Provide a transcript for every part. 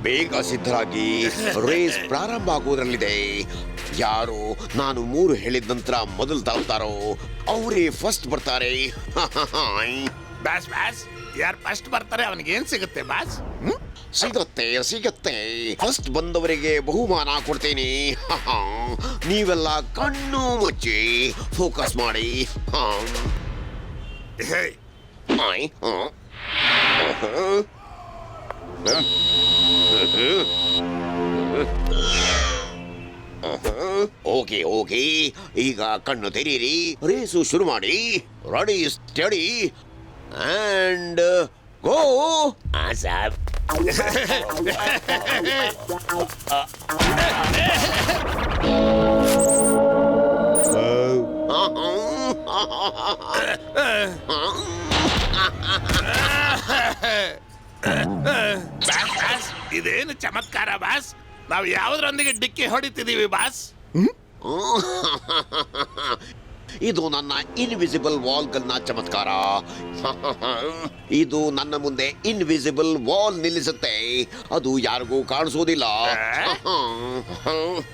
ಬೇಗ ಸಿದ್ಧರಾಗಿ ರೇಸ್ ಪ್ರಾರಂಭ ಆಗುವುದರಲ್ಲಿದೆ. ಯಾರು ನಾನು 3 ಹೇಳಿದ ನಂತರ ಮೊದಲು ತಲುಪ್ತಾರೋ ಅವರೇ ಫಸ್ಟ್ ಬರ್ತಾರೆ. ಬಾಸ್ ಬಾಸ್, ಯಾರು ಫಸ್ಟ್ ಬರ್ತಾರೆ ಅವನಿಗೆ ಏನ್ ಸಿಗುತ್ತೆ ಬಾಸ್? ಸಿಗತ್ತೆ. ಫಸ್ಟ್ ಬಂದವರಿಗೆ ಬಹುಮಾನ ಕೊಡ್ತೀನಿ. ನೀವೆಲ್ಲ ಕಣ್ಣು ಮುಚ್ಚಿ ಫೋಕಸ್ ಮಾಡಿ. ಓಕೆ, ಈಗ ಕಣ್ಣು ತೆರೀರಿ. ರೇಸು ಶುರು ಮಾಡಿ. Ready, steady and go. ಸಾಬ್ ಇದೇನು ಚಮತ್ಕಾರ ಬಾಸ್? ನಾವು ಯಾವುದರೊಂದಿಗೆ ಡಿಕ್ಕಿ ಹೊಡಿತಿದೀವಿ ಬಾಸ್? ಇದು ನನ್ನ ಇನ್ವಿಸಿಬಲ್ ವಾಲ್ ಗನ್ನ ಚಮತ್ಕಾರ. ಇದು ನನ್ನ ಮುಂದೆ ಇನ್ವಿಸಿಬಲ್ ವಾಲ್ ನಿಲ್ಲಿಸುತ್ತೆ. ಅದು ಯಾರಿಗೂ ಕಾಣಿಸೋದಿಲ್ಲ.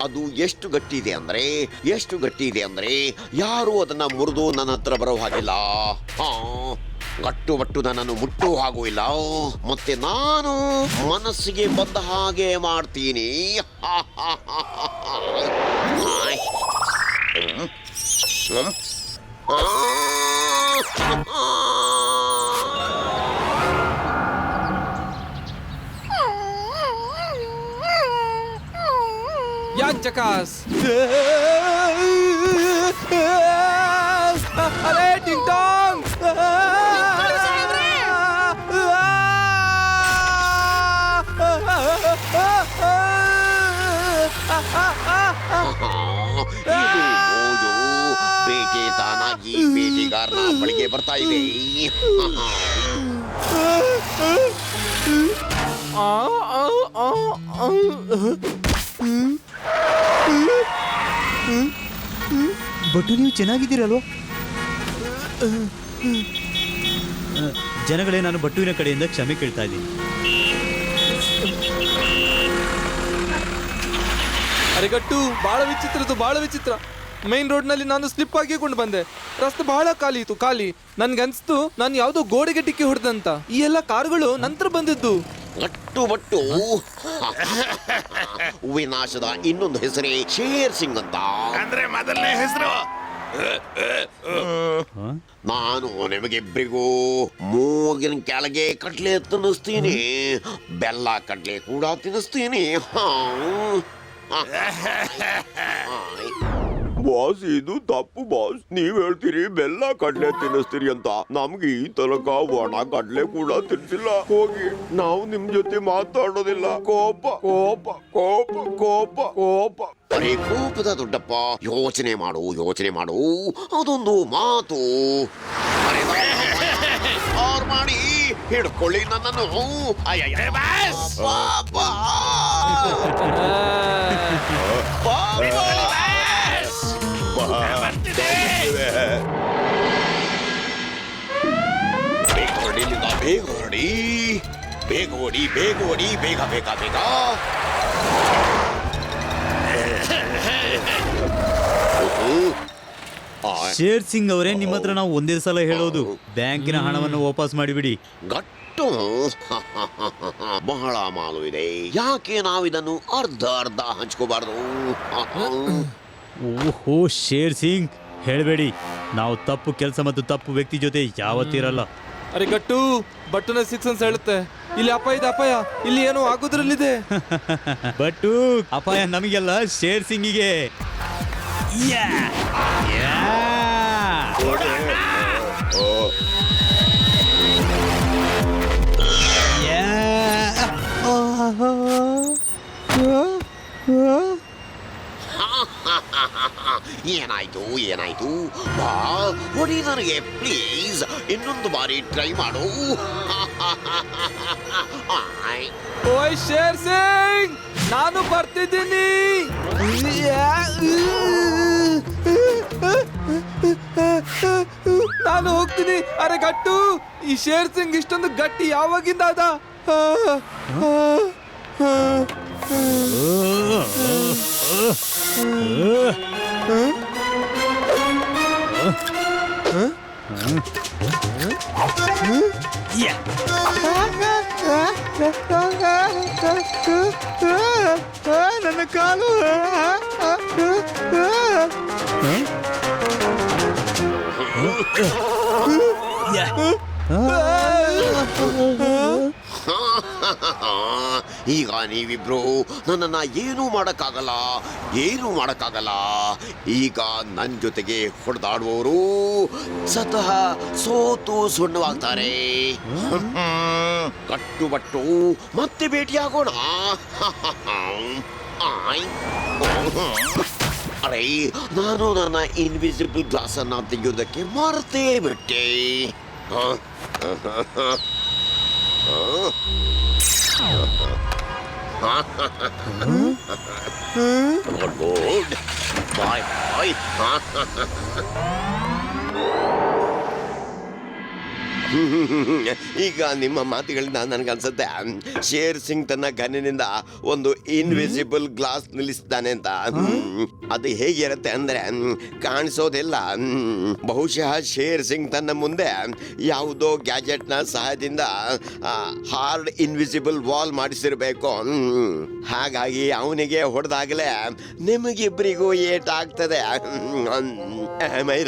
ಅದು ಎಷ್ಟು ಗಟ್ಟಿ ಇದೆ ಅಂದ್ರೆ ಯಾರು ಅದನ್ನ ಮುರಿದು ನನ್ನ ಹತ್ರ ಬರೋ ಹಾಗಿಲ್ಲ. ಗಟ್ಟುಬಟ್ಟು ನನ್ನನ್ನು ಮುಟ್ಟೋ ಹಾಗೂ ಇಲ್ಲ. ಮತ್ತೆ ನಾನು ಮನಸ್ಸಿಗೆ ಬಂದ ಹಾಗೆ ಮಾಡ್ತೀನಿ. ಯಾಕ್ ಜಕಾಸ್? ಅರೆ ಟಿಂಗ್ ಟಾಂಗ್! ಇದು ಓಜೋ ಬೇಟೆ ತಾನಾಗಿ ಬೇಟೆಗಾರನ ಬಳಿಗೆ ಬರ್ತಾ ಇದೆ. ಬಟ್ ನೀವು ಚೆನ್ನಾಗಿದ್ದೀರಲ್ವ? ಜನಗಳೇ, ನಾನು ಬಟ್ಟುವಿನ ಕಡೆಯಿಂದ ಕ್ಷಮೆ ಕೇಳ್ತಾ ಇದ್ದೀನಿ. ಅರೆಗಟ್ಟು ಬಹಳ ವಿಚಿತ್ರ. ಮೈನ್ ರೋಡ್ ನಲ್ಲಿ ನಾನು ಸ್ಲಿಪ್ ಆಗಿಕೊಂಡು ಬಂದೆ. ರಸ್ತೆ ಬಹಳ ಖಾಲಿ. ನನ್ಗನ್ಸ್ತು ನಾನು ಯಾವ್ದೋ ಗೋಡೆಗೆ ಡಿಕ್ಕಿ ಹೊಡೆದಂತ. ಈ ಎಲ್ಲ ಕಾರುಗಳು ನಂತರ ಬಂದಿದ್ದು. ಗಟ್ಟುಬಟ್ಟು ವಿನಾಶದ ಇನ್ನೊಂದು ಹೆಸರೇ ಶೇರ್ ಸಿಂಗ್ ಅಂತ. ಅಂದ್ರೆ ಮೊದಲನೇ ಹೆಸರು. ನಾನು ನಿಮಗಿಬ್ಬರಿಗೂ ಮೂಗಿನ ಕೆಳಗೆ ಕಡ್ಲೆ ತಿನ್ನಿಸ್ತೀನಿ, ಬೆಲ್ಲ ಕಡ್ಲೆ ಕೂಡ ತಿನ್ನಿಸ್ತೀನಿ. ಬಾಸ್, ಇದು ತಪ್ಪು ಬಾಸ್. ನೀವ್ ಹೇಳ್ತೀರಿ ಬೆಲ್ಲ ಕಡ್ಲೆ ತಿನ್ನಿಸ್ತೀರಿ ಅಂತ. ನಮ್ಗೆ ಈ ತನಕ ಒಣ ಕಡ್ಲೆ ಕೂಡ ತಿನ್ಸಿಲ್ಲ. ಹೋಗಿ, ನಾವು ನಿಮ್ ಜೊತೆ ಮಾತಾಡೋದಿಲ್ಲ. ಕೋಪ. ಅರೆ ಕೋಪದ ದೊಡ್ಡಪ್ಪ, ಯೋಚನೆ ಮಾಡು. ಅದೊಂದು ಮಾತು. ಅವ್ರು ಮಾಡಿ ಹಿಡ್ಕೊಳ್ಳಿ ನನ್ನನ್ನು. ಬೇಗ ಓಡಿ. ಶೇರ್ ಸಿಂಗ್ ಅವರೇ, ನಿಮ್ಮ ಹತ್ರ ನಾವು ಒಂದೇ ಸಲ ಹೇಳೋದು, ಬ್ಯಾಂಕಿನ ಹಣವನ್ನು ವಾಪಸ್ ಮಾಡಿಬಿಡಿ. ಗಟ್ಟು ಬಹಳ ಮಾಲು ಇದೆ. ಯಾಕೆ ನಾವಿದನ್ನು ಅರ್ಧ ಹಂಚ್ಕೋಬಾರ್ದು? ಓಹೋ ಶೇರ್ ಸಿಂಗ್, ಹೇಳಬೇಡಿ. ನಾವು ತಪ್ಪು ಕೆಲಸ ಮತ್ತು ತಪ್ಪು ವ್ಯಕ್ತಿ ಜೊತೆ ಯಾವತ್ತಿರಲ್ಲ. ಅರೆ ಗಟ್ಟು, ಬಟ್ಟುನ 6 ಅಂತ ಹೇಳುತ್ತೆ. ಇಲ್ಲಿ ಅಪಾಯ, ಇಲ್ಲಿ ಏನೋ ಆಗೋದ್ರಲ್ಲಿದೆ. ಬಟ್ಟು, ಅಪಾಯ ನಮಗೆಲ್ಲ, ಶೇರ್ ಸಿಂಗಿಗೆ. ಏನಾಯ್ತು? ಬಾ ಹೊಡಿ ನನಗೆ ಪ್ಲೀಸ್. ಇನ್ನೊಂದು ಬಾರಿ ಟ್ರೈ ಮಾಡು. ಓಯ್ ಶೇರ್ ಸಿಂಗ್, ನಾನು ಬರ್ತಿದ್ದೀನಿ. ನಾನು ಹೋಗ್ತೀನಿ. ಅರೆ ಗಟ್ಟು, ಈ ಶೇರ್ ಸಿಂಗ್ ಇಷ್ಟೊಂದು ಗಟ್ಟಿ ಯಾವಾಗಿಂದ ಅದ? ನನ್ನ ಕಾಲು. ಈಗ ನೀವಿಬ್ರು ನನ್ನನ್ನ ಏನೂ ಮಾಡಕ್ಕಾಗಲ್ಲ, ಈಗ ನನ್ನ ಜೊತೆಗೆ ಹೊಡೆದಾಡುವವರು ಸತಃ ಸೋತು ಸುಣ್ಣವಾಗ್ತಾರೆ. ಕಟ್ಟುಬಟ್ಟು ಮತ್ತೆ ಭೇಟಿಯಾಗೋಣ. ಅರೆ, ನಾನು ನನ್ನ ಇನ್ವಿಸಿಬಲ್ ಗ್ಲಾಸ್ ಅನ್ನ ತೆಗೆಯೋದಕ್ಕೆ ಮರೆತೇ ಬಿಟ್ಟೆ. Good. Bye. ಈಗ ನಿಮ್ಮ ಮಾತುಗಳಿಂದ ನನಗನ್ಸುತ್ತೆ ಶೇರ್ ಸಿಂಗ್ ತನ್ನ ಗನ್ನಿನಿಂದ ಒಂದು ಇನ್ವಿಸಿಬಲ್ ಗ್ಲಾಸ್ ನಿಲ್ಲಿಸ್ತಾನೆ ಅಂತ. ಅದು ಹೇಗಿರುತ್ತೆ ಅಂದ್ರೆ ಕಾಣಿಸೋದಿಲ್ಲ. ಬಹುಶಃ ಶೇರ್ ಸಿಂಗ್ ತನ್ನ ಮುಂದೆ ಯಾವುದೋ ಗ್ಯಾಜೆಟ್ ನ ಸಹಾಯದಿಂದ ಹಾರ್ಡ್ ಇನ್ವಿಸಿಬಲ್ ವಾಲ್ ಮಾಡಿಸಿರ್ಬೇಕು. ಹಾಗಾಗಿ ಅವನಿಗೆ ಹೊಡೆದಾಗಲೇ ನಿಮಗಿಬ್ಬರಿಗೂ ಏಟಾಗ್ತದೆ.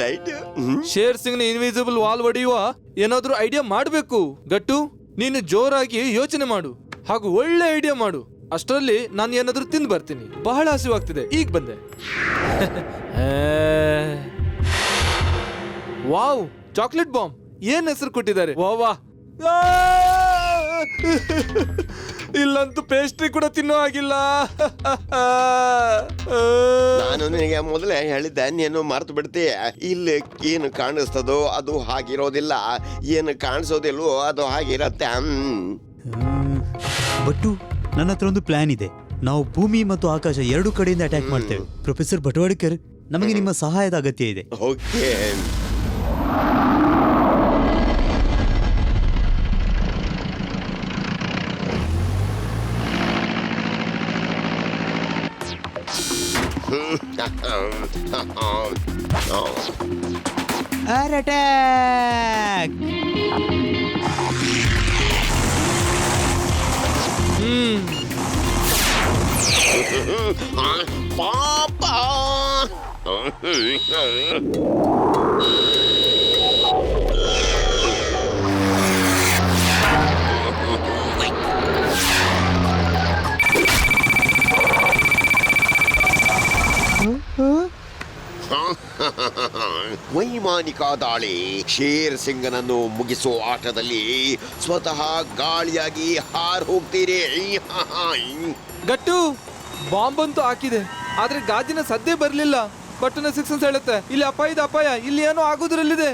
ರೈಟ್? ಶೇರ್ ಸಿಂಗ್ ನ ಇನ್ವಿಸಿಬಲ್ ವಾಲ್ ಹೊಡೆಯುವ ಏನಾದ್ರೂ ಐಡಿಯಾ ಮಾಡ್ಬೇಕು. ಗಟ್ಟು, ನೀನು ಜೋರಾಗಿ ಯೋಚನೆ ಮಾಡು ಹಾಗೂ ಒಳ್ಳೆ ಐಡಿಯಾ ಮಾಡು. ಅಷ್ಟರಲ್ಲಿ ನಾನು ಏನಾದ್ರೂ ತಿಂದು ಬರ್ತೀನಿ. ಬಹಳ ಹಸಿವಾಗ್ತಿದೆ, ಈಗ ಬಂದೆ. Wow, chocolate bomb. ಏನ್ ಹೆಸರು ಕೊಟ್ಟಿದ್ದಾರೆ? ವಾ ವಾ. ಇಲ್ಲಂತೂ ಪೇಸ್ಟ್ರಿ ಕೂಡ ತಿನ್ನೋ ಆಗಿಲ್ಲ. ನಾನು ನಿನಗೆ ಮೊದಲೇ ಹೇಳಿದ್ದೆ, ನೀನು ಮರ್ತು ಬಿಡ್ತೀಯ. ಇಲ್ಲಿ ಏನು ಕಾಣಿಸ್ತದೋ ಅದು ಹಾಗಿರೋದಿಲ್ಲ, ಏನು ಕಾಣಿಸೋದಿಲ್ವೋ ಅದು ಹಾಗಿರತ್ತೆ. ಬಟ್ಟು, ನನ್ನ ಹತ್ರ ಒಂದು ಪ್ಲಾನ್ ಇದೆ. ನಾವು ಭೂಮಿ ಮತ್ತು ಆಕಾಶ ಎರಡು ಕಡೆಯಿಂದ ಅಟ್ಯಾಕ್ ಮಾಡ್ತೇವೆ. ಪ್ರೊಫೆಸರ್ ಭಟ್ವಾಡ್ಕರ್, ನಮಗೆ ನಿಮ್ಮ ಸಹಾಯದ ಅಗತ್ಯ ಇದೆ. ಓಕೆ. ಅಟ್ಯಾಕ್! ಪಾಪ. ವೈಮಾನಿಕ ದಾಳಿ. ಶೇರ್ ಸಿಂಗನನ್ನು ಮುಗಿಸೋ ಆಟದಲ್ಲಿ ಸ್ವತಃ ಗಾಳಿಯಾಗಿ ಹಾರ್ ಹೋಗ್ತೀರಿ. ಗಟ್ಟು, ಬಾಂಬ್ ಅಂತೂ ಹಾಕಿದೆ, ಆದ್ರೆ ಗಾಜಿನ ಸದ್ದೇ ಬರ್ಲಿಲ್ಲ. ಬಟ್ಟನ ಸಿಕ್ಸನ್ಸ್ ಹೇಳುತ್ತೆ ಇಲ್ಲಿ ಅಪಾಯದ ಅಪಾಯ, ಇಲ್ಲಿ ಏನೋ ಆಗೋದ್ರಲ್ಲಿದೆ.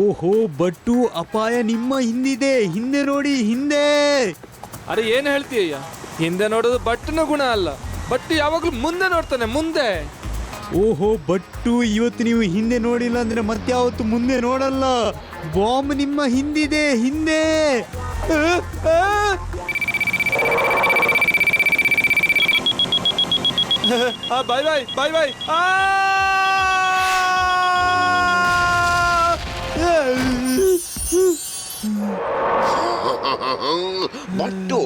ಓಹೋ ಬಟ್ಟು, ಅಪಾಯ ನಿಮ್ಮ ಹಿಂದಿದೆ. ಹಿಂದೆ ನೋಡಿ, ಹಿಂದೆ. ಅರೆ, ಏನ್ ಹೇಳ್ತೀಯ? ಹಿಂದೆ ನೋಡೋದು ಬಟ್ಟನ ಗುಣ ಅಲ್ಲ. ಬಟ್ಟು ಯಾವಾಗ್ಲೂ ಮುಂದೆ ನೋಡ್ತಾನೆ, ಮುಂದೆ. ಓಹೋ ಬಟ್ಟು, ಇವತ್ತು ನೀವು ಹಿಂದೆ ನೋಡಿಲ್ಲ ಅಂದ್ರೆ ಮತ್ಯಾವತ್ತು ಮುಂದೆ ನೋಡಲ್ಲ. ಬಾಂಬ್ ನಿಮ್ಮ ಹಿಂದಿದೆ, ಹಿಂದೆ. ಬಾಯ್ ಬಾಯ್ ಬಾಯ್ ಬಾಯ್. ಬಟ್ಟು,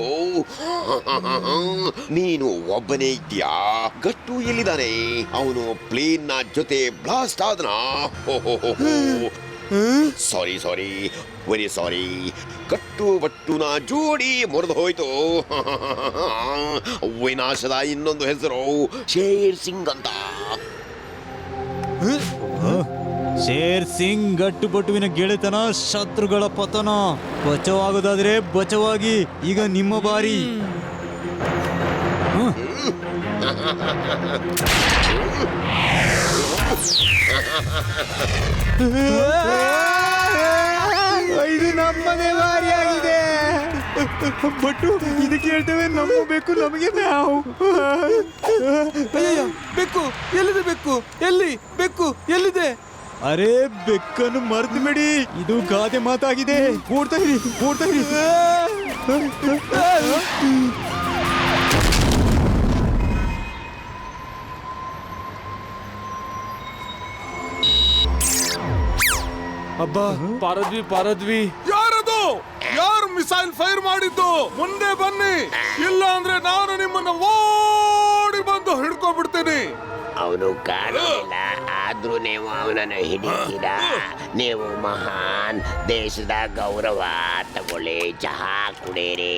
ನೀನು ಒಬ್ಬನೇ ಇದ್ಯಾ? ಗಟ್ಟು ಎಲ್ಲಿದ್ದಾನೆ? ಅವನು ಪ್ಲೇನ್ ನ ಜೊತೆ ಬ್ಲಾಸ್ಟ್ ಆದನ? Sorry very sorry. ಗಟ್ಟು ಬಟ್ಟುನ ಜೋಡಿ ಮುರಿದು ಹೋಯ್ತು. ವಿನಾಶದ ಇನ್ನೊಂದು ಹೆಸರು ಶೇರ್ ಸಿಂಗ್ ಅಂತ. ಶೇರ್ ಸಿಂಗ್ ಗಟ್ಟು ಬಟ್ಟುವಿನ ಗೆಳೆತನ, ಶತ್ರುಗಳ ಪತನ. ಬಚಾವಾಗೋದಾದ್ರೆ ಬಚಾವಾಗಿ. ಈಗ ನಿಮ್ಮ ಬಾರಿ. ಇದು ನಮ್ಮದೇ ಬಾರಿಯಾಗಿದೆ. ಬಟ್ಟು, ಇದಕ್ಕೆ ಹೇಳ್ತೇವೆ ನಂಬಬೇಕು, ನಮಗೆ ನಾವು. ಅಯ್ಯಯ್ಯೋ, ಬೆಕ್ಕು ಎಲ್ಲಿದೆ? ಬೆಕ್ಕು ಎಲ್ಲಿ? ಬೆಕ್ಕು ಎಲ್ಲಿದೆ? ಅರೆ, ಬೆಕ್ಕನ್ನು ಮರ್ತು ಬಿಡಿ. ಇದು ಗಾದೆ ಮಾತಾಗಿದೆ. ಓಡ್ತಾ ಇರಿ. ಅಬ್ಬಾ ಪಾರದ್ವಿ ಯಾರದು? ಯಾರು ಮಿಸೈಲ್ ಫೈರ್ ಮಾಡಿದ್ದು? ಮುಂದೆ ಬನ್ನಿ, ಇಲ್ಲ ಅಂದ್ರೆ ನಾನು ನಿಮ್ಮನ್ನ ಓಡಿ ಬಂದು ಹಿಡ್ಕೊಂಡ್ಬಿಡ್ತೀನಿ. ಅವನು ಕಾಣೋದಿಲ್ಲ, ಆದ್ರೂ ನೀವು ಅವನನ್ನು ಹಿಡಿತೀರಾ. ನೀವು ಮಹಾನ್, ದೇಶದ ಗೌರವ. ತಗೊಳ್ಳಿ, ಚಹಾ ಕುಡೀರಿ.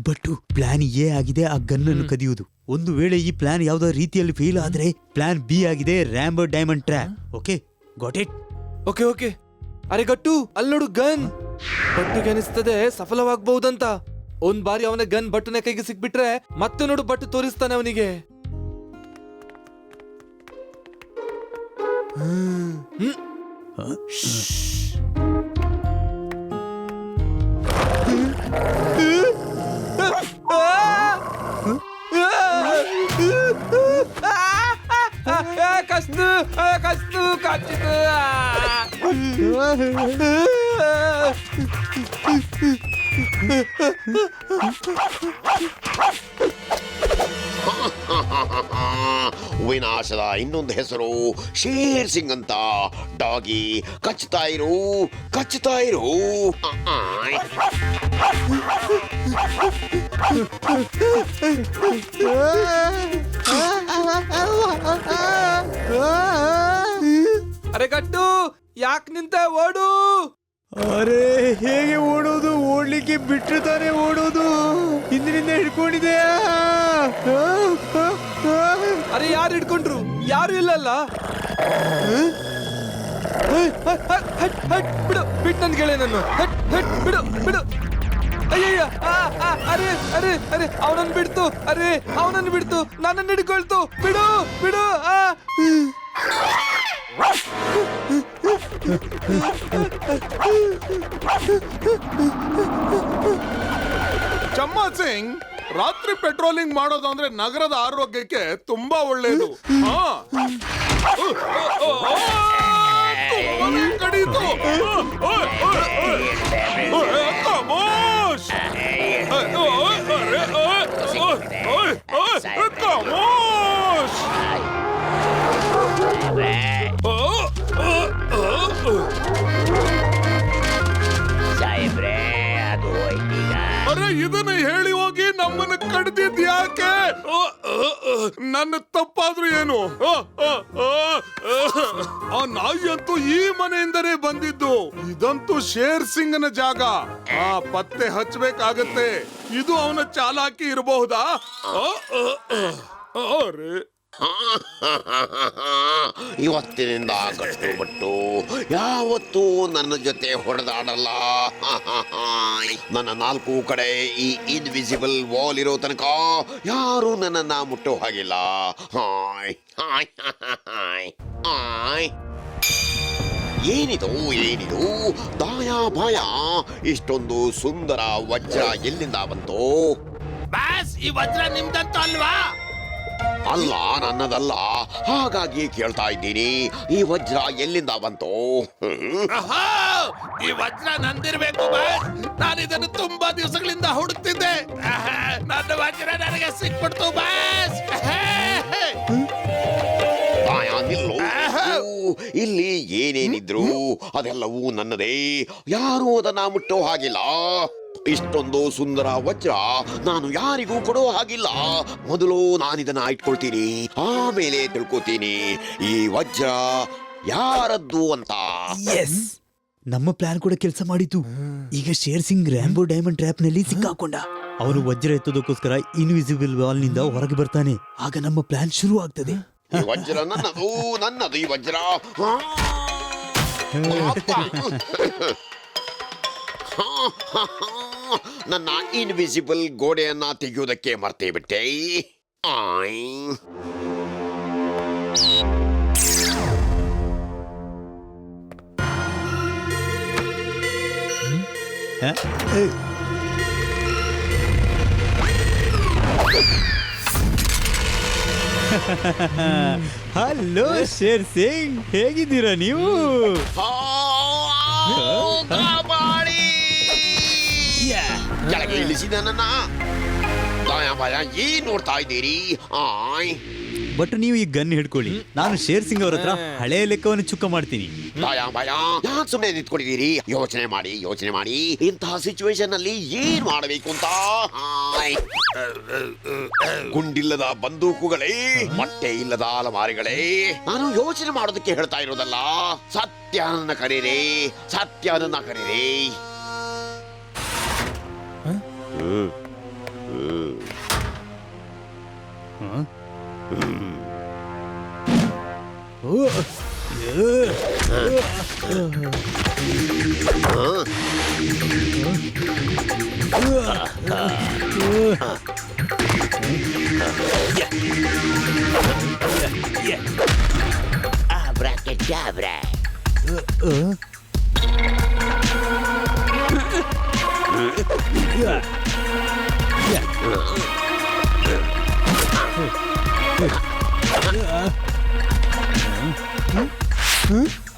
ಬಟ್ಟು ಪ್ಲಾನ್ ಎ ಆಗಿದೆ ಆ ಗನ್ನನ್ನು ಕದಿಯುವುದು. ಒಂದು ವೇಳೆ ಈ ಪ್ಲಾನ್ ಯಾವ್ದೋ ರೀತಿಯಲ್ಲಿ ಫೇಲ್ ಆದ್ರೆ ಪ್ಲಾನ್ ಬಿ ಆಗಿದೆ Rambo diamond trap. Okay, got it? Okay. ಅರೆ ಗಟ್ಟು, ಅಲ್ಲಿ ನೋಡು ಗನ್. ಬಟ್ಟುಗೆ ಅನಿಸ್ತದೆ ಸಫಲವಾಗಬಹುದಂತ. ಒಂದ್ ಬಾರಿ ಅವನ ಗನ್ ಬಟ್ಟುನ ಕೈಗೆ ಸಿಕ್ಬಿಟ್ರೆ ಮತ್ತೆ ನೋಡು ಬಟ್ಟು ತೋರಿಸ್ತಾನೆ ಅವನಿಗೆ. ಕಸ್ತು ಕಾಚಿತು. ವಿನಾಶದ ಇನ್ನೊಂದು ಹೆಸರು ಶೇರ್ ಸಿಂಗ್ ಅಂತ. ಡಾಗಿ ಕಚ್ತಾ ಇರು. ಅರೆ ಗಟ್ಟು, ಯಾಕೆ ನಿಂತ? ಓಡು. ಅರೆ ಹೇಗೆ ಓಡೋದು? ಓಡ್ಲಿಕ್ಕೆ ಬಿಟ್ಟರೆ ತಾನೇ ಓಡೋದು. ಹಿಂದಿನಿಂದ ಹಿಡ್ಕೊಂಡಿದೆಯಾ? ಅರೆ ಯಾರು ಹಿಡ್ಕೊಂಡ್ರು? ಯಾರು ಇಲ್ಲಲ್ಲ. ಬಿಡು, ಬಿಟ್ಟು ನನ್ ಗೆಳೆ ನನ್ನ. ಬಿಡು. ಅಯ್ಯಯ್ಯ, ಅರೆ ಅವನನ್ನು ಬಿಡ್ತು. ನನ್ನನ್ನು ಹಿಡ್ಕೊಳ್ತು. ಬಿಡು. ಚಮ್ಮಾ ಸಿಂಗ್, ರಾತ್ರಿ ಪೆಟ್ರೋಲಿಂಗ್ ಮಾಡೋದು ಅಂದ್ರೆ ನಗರದ ಆರೋಗ್ಯಕ್ಕೆ ತುಂಬಾ ಒಳ್ಳೇದು. ಕಡೀತು. ಸಾಹೇಬ್ರೆ, ಅದು ಹೋಯ್ತೀಗ. ಅರೆ ಇದನ್ನ ಹೇಳಿ ಹೋಗಿ ನಮ್ಮನ್ನ ಕಡ್ದಿದ್ ಯಾಕೆ? ನನ್ನ ತಪ್ಪಾದ್ರೂ ಏನು? ಆ ನಾಯಿ ಅಂತೂ ಈ ಮನೆಯಿಂದನೇ ಬಂದಿದ್ದು. ಇದಂತೂ ಶೇರ್ ಸಿಂಗ್ನ ಜಾಗ. ಪತ್ತೆ ಹಚ್ಚಬೇಕಾಗತ್ತೆ. ಇದು ಅವನ ಚಾಲಾಕಿ ಇರಬಹುದಾ? ಅರೆ ಇವತ್ತಿನಿಂದ ಕಷ್ಟಪಟ್ಟು ಯಾವತ್ತೂ ನನ್ನ ಜೊತೆ ಹೊಡೆದಾಡಲ್ಲ. ನನ್ನ 4 ಕಡೆ ಈ ಇನ್ವಿಸಿಬಲ್ ವಾಲ್ ಇರೋ ತನಕ ಯಾರು ನನ್ನನ್ನ ಮುಟ್ಟೋ ಹಾಗಿಲ್ಲ. ಏನಿದು ದಾಯ ಬಾಯ? ಇಷ್ಟೊಂದು ಸುಂದರ ವಜ್ರ ಎಲ್ಲಿಂದ ಬಂತು? ಬಾಸ್, ಈ ವಜ್ರ ನಿಮ್ದಂತ ಅಲ್ವಾ? ಅಲ್ಲ, ನನ್ನದಲ್ಲ. ಹಾಗಾಗಿ ಕೇಳ್ತಾ ಇದ್ದೀನಿ, ಈ ವಜ್ರ ಎಲ್ಲಿಂದ ಬಂತು? ಈ ವಜ್ರ ನಂದಿರ್ಬೇಕು ಬಾಸ್. ನಾನು ಇದನ್ನು ತುಂಬಾ ದಿವಸಗಳಿಂದ ಹುಡುಕ್ತಿದ್ದೆ. ನನ್ನ ವಜ್ರ ನನಗೆ ಸಿಕ್ಬಿಡ್ತು ಬಾಸ್. ನಿಲ್ಲು. ಇಲ್ಲಿ ಏನೇನಿದ್ರು ಅದೆಲ್ಲವೂ ನನ್ನದೇ. ಯಾರೂ ಅದನ್ನ ಮುಟ್ಟೋ ಹಾಗಿಲ್ಲ. ಇಷ್ಟೊಂದು ಸುಂದರ ವಜ್ರ ನಾನು ಯಾರಿಗೂ ಕೊಡೋ ಹಾಗಿಲ್ಲ. ಮೊದಲು ನಾನಿದನ್ನ ಇಟ್ಕೊಳ್ತೀನಿ, ಆಮೇಲೆ ತಿಳ್ಕೊತೀನಿ ಈ ವಜ್ರ ಯಾರದ್ದು ಅಂತ. ನಮ್ಮ ಪ್ಲಾನ್ ಕೂಡ ಕೆಲಸ ಮಾಡಿತು. ಈಗ share Singh Rambo diamond trap ನಲ್ಲಿ ಸಿಕ್ಕಾಕೊಂಡ. ಅವನು ವಜ್ರ ಎತ್ತೋದಕ್ಕೋಸ್ಕರ ಇನ್ವಿಸಿಬಲ್ ವಾಲ್ ನಿಂದ ಹೊರಗೆ ಬರ್ತಾನೆ. ಆಗ ನಮ್ಮ ಪ್ಲಾನ್ ಶುರು ಆಗ್ತದೆ. ಈ ವಜ್ರ ನನ್ನದು ಈ ವಜ್ರ. ನನ್ನ ಇನ್ವಿಸಿಬಲ್ ಗೋಡೆಯನ್ನ ತೆಗೆಯುವುದಕ್ಕೆ ಮರ್ತೇ ಬಿಟ್ಟೆ. ಹಲೋ ಶೇರ್ ಸಿಂಗ್, ಹೇಗಿದ್ದೀರಾ ನೀವು? ಕೆಳಗೆ ನಿಲ್ಲಿಸಿ ನನ್ನನ್ನ. ದಾಯ ಬಾಯ ಏನ್ ನೋಡ್ತಾ ಇದ್ದೀರಿ? ಆಯ್ ಬಟ್ ನೀವು ಈ ಗನ್ ಹಿಡ್ಕೊಳ್ಳಿ, ನಾನು ಶೇರ್ ಸಿಂಗ್ ಅವ್ರ ಹತ್ರ ಹಳೆಯ ಲೆಕ್ಕವನ್ನು ಚುಕ್ಕ ಮಾಡ್ತೀನಿ. ದಾಯ ಬಾಯ ಯಾಕೆ ಸುಮ್ಮನೆ ನಿಂತ್ಕೊಂಡಿದ್ದೀರಿ? ಯೋಚನೆ ಮಾಡಿ ಇಂತಹ ಸಿಚುವೇಶನ್ ಅಲ್ಲಿ ಏನ್ ಮಾಡಬೇಕು ಅಂತ. ಆಯ್ ಗುಂಡಿಲ್ಲದ ಬಂದೂಕುಗಳೇ, ಮೊಟ್ಟೆ ಇಲ್ಲದ ಅಲಮಾರಿಗಳೇ, ನಾನು ಯೋಚನೆ ಮಾಡೋದಕ್ಕೆ ಹೇಳ್ತಾ ಇರೋದಲ್ಲ. ಸತ್ಯನ ಕರೀರಿ. Abracadabra.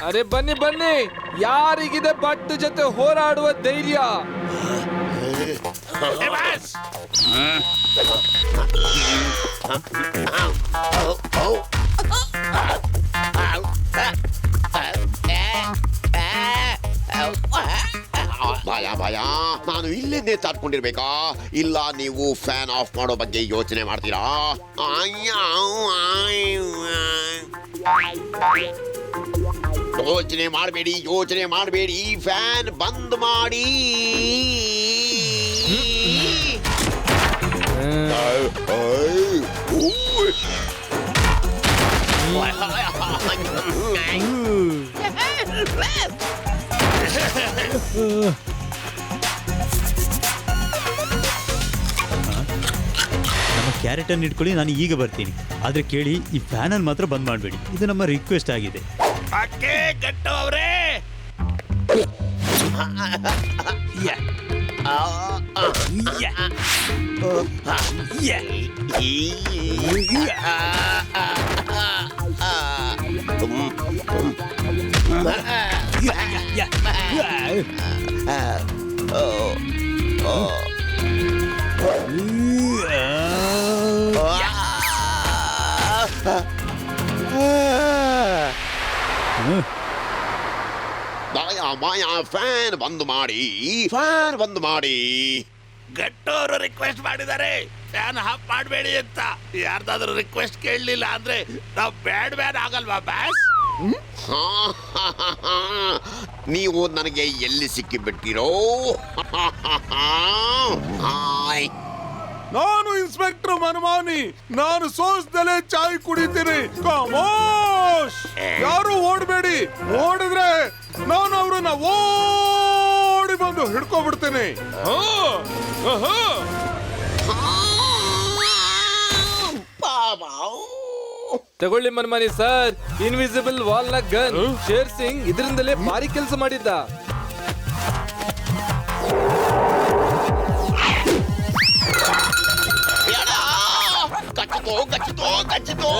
ಅರೆ ಬನ್ನಿ ಬನ್ನಿ, ಯಾರಿಗಿದೆ ಭಟ್ ಜೊತೆ ಹೋರಾಡುವ ಧೈರ್ಯ? ಏ ಬಾಸ್, ಭಯ ನಾನು ಇಲ್ಲೇ ನೇತಾಡ್ಕೊಂಡಿರ್ಬೇಕಾ? ಇಲ್ಲ ನೀವು ಫ್ಯಾನ್ ಆಫ್ ಮಾಡೋ ಬಗ್ಗೆ ಯೋಚನೆ ಮಾಡ್ತೀರಾ? ಯೋಚನೆ ಮಾಡಬೇಡಿ, ಫ್ಯಾನ್ ಬಂದ್ ಮಾಡಿ. ನಮ್ಮ ಕ್ಯಾರೆಟ್ ಅನ್ನು ಇಟ್ಕೊಳ್ಳಿ, ನಾನು ಈಗ ಬರ್ತೀನಿ. ಆದ್ರೆ ಕೇಳಿ, ಈ ಫ್ಯಾನ್ ಅನ್ನು ಮಾತ್ರ ಬಂದ್ ಮಾಡಬೇಡಿ. ಇದು ನಮ್ಮ ರಿಕ್ವೆಸ್ಟ್ ಆಗಿದೆ. ಅಕ್ಕೆ ಗಟ್ಟು ಅವ್ರೇ, ಮಾಯಾ ಫ್ಯಾನ್ ಬಂದ್ ಮಾಡಿ. ಗಟ್ಟೋರು ರಿಕ್ವೆಸ್ಟ್ ಮಾಡಿದ್ದಾರೆ ಫ್ಯಾನ್ ಆಫ್ ಮಾಡಬೇಡಿ ಅಂತ. ಯಾರ್ದಾದ್ರೂ ರಿಕ್ವೆಸ್ಟ್ ಕೇಳಲಿಲ್ಲ ಅಂದ್ರೆ ನಾವು ಬ್ಯಾಡ್ ಆಗಲ್ವಾ ಬಾಸ್? ನೀವು ನನಗೆ ಎಲ್ಲಿ ಸಿಕ್ಕಿಬಿಟ್ಟಿರೋ? ನಾನು ಇನ್ಸ್ಪೆಕ್ಟರ್ ಮನಮಾನಿ. ನಾನು ಸೋಸ್ದಲೇ ಚಾಯ್ ಕುಡಿತೀನಿ. ಕಮೋಶ್, ಯಾರು ಓಡಬೇಡಿ. ಓಡಿದ್ರೆ ನಾನು ಅವ್ರನ್ನ ಓಡಿ ಬಂದು ಹಿಡ್ಕೊಬಿಡ್ತೇನೆ. ತಗೊಳ್ಳಿ ಮನ್ಮಾನಿ ಸರ್, ಇನ್ವಿಸಿಬಲ್ ವಾಲ್ ನ ಗನ್. ಶೇರ್ ಸಿಂಗ್ ಇದರಿಂದಲೇ ಭಾರಿ ಕೆಲಸ ಮಾಡಿದ್ದ. ಕಚ್ಚಿತೋ